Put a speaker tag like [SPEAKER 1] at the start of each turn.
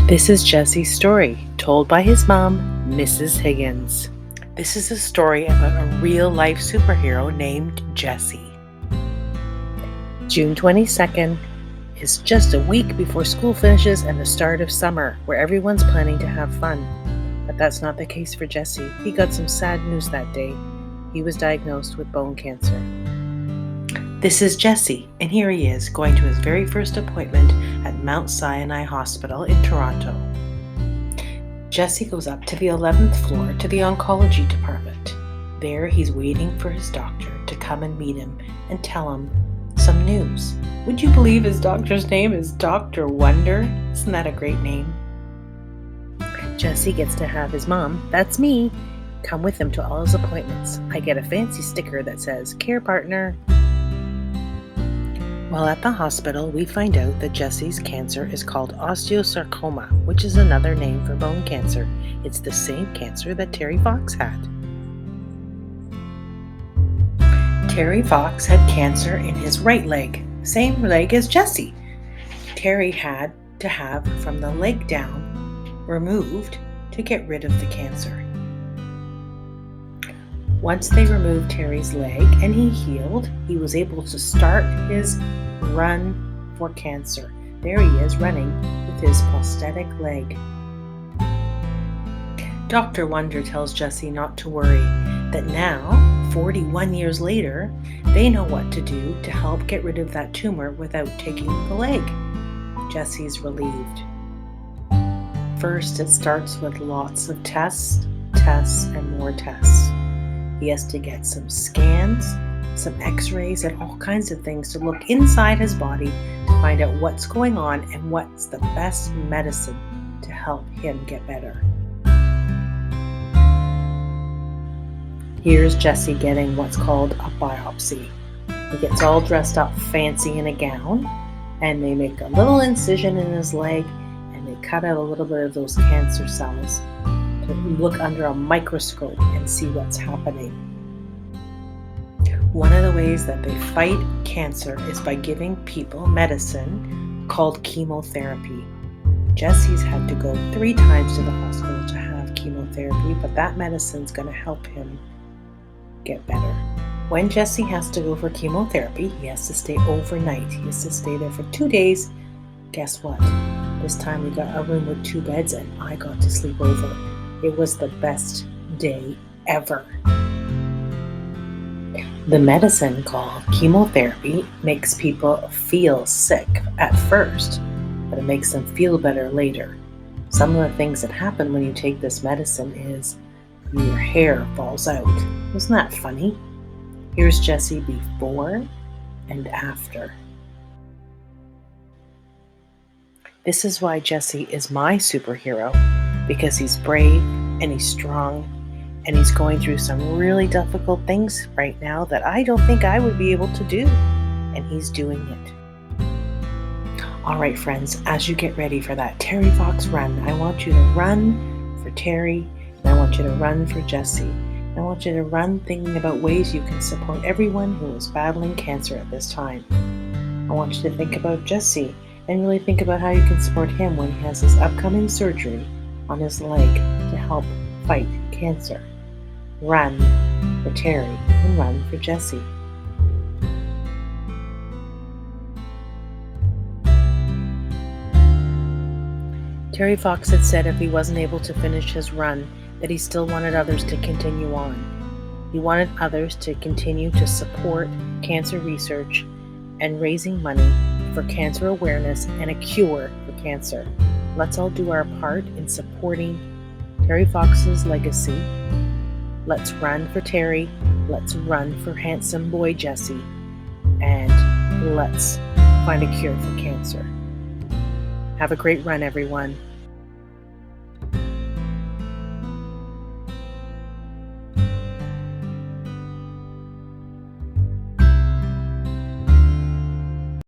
[SPEAKER 1] This is Jesse's story, told by his mom, Mrs. Higgins. This is a story about a real-life superhero named Jesse. June 22nd is just a week before school finishes and the start of summer, where everyone's planning to have fun. But that's not the case for Jesse. He got some sad news that day. He was diagnosed with bone cancer. This is Jesse, and here he is, going to his very first appointment at Mount Sinai Hospital in Toronto. Jesse goes up to the 11th floor to the oncology department. There he's waiting for his doctor to come and meet him and tell him some news. Would you believe his doctor's name is Dr. Wonder? Isn't that a great name? Jesse gets to have his mom, that's me, come with him to all his appointments. I get a fancy sticker that says, "Care Partner." While at the hospital, we find out that Jesse's cancer is called Osteosarcoma, which is another name for bone cancer. It's the same cancer that Terry Fox had. Terry Fox had cancer in his right leg, same leg as Jesse. Terry had to have from the leg down removed to get rid of the cancer. Once they removed Terry's leg and he healed, he was able to start his run for cancer. There he is running with his prosthetic leg. Dr. Wonder tells Jesse not to worry, that now, 41 years later, they know what to do to help get rid of that tumor without taking the leg. Jesse's relieved. First, it starts with lots of tests, and more tests. He has to get some scans, some x-rays, and all kinds of things to look inside his body to find out what's going on and what's the best medicine to help him get better. Here's Jesse getting what's called a biopsy. He gets all dressed up fancy in a gown, and they make a little incision in his leg, and they cut out a little bit of those cancer cells to look under a microscope and see what's happening. One of the ways that they fight cancer is by giving people medicine called chemotherapy. Jesse's had to go 3 times to the hospital to have chemotherapy, but that medicine's going to help him get better. When Jesse has to go for chemotherapy, he has to stay overnight. He has to stay there for 2 days. Guess what? This time we got a room with 2 beds and I got to sleep over. It was the best day ever. The medicine called chemotherapy makes people feel sick at first, but it makes them feel better later. Some of the things that happen when you take this medicine is your hair falls out. Isn't that funny? Here's Jesse before and after. This is why Jesse is my superhero, because he's brave and he's strong and he's going through some really difficult things right now that I don't think I would be able to do, and he's doing it. All right, friends, as you get ready for that Terry Fox run, I want you to run for Terry, and I want you to run for Jesse. And I want you to run thinking about ways you can support everyone who is battling cancer at this time. I want you to think about Jesse and really think about how you can support him when he has his upcoming surgery on his leg to help fight cancer. Run for Terry and run for Jesse. Terry Fox had said if he wasn't able to finish his run, that he still wanted others to continue on. He wanted others to continue to support cancer research and raising money for cancer awareness and a cure for cancer. Let's all do our part in supporting Terry Fox's legacy. Let's run for Terry. Let's run for handsome boy Jesse. And let's find a cure for cancer. Have a great run, everyone.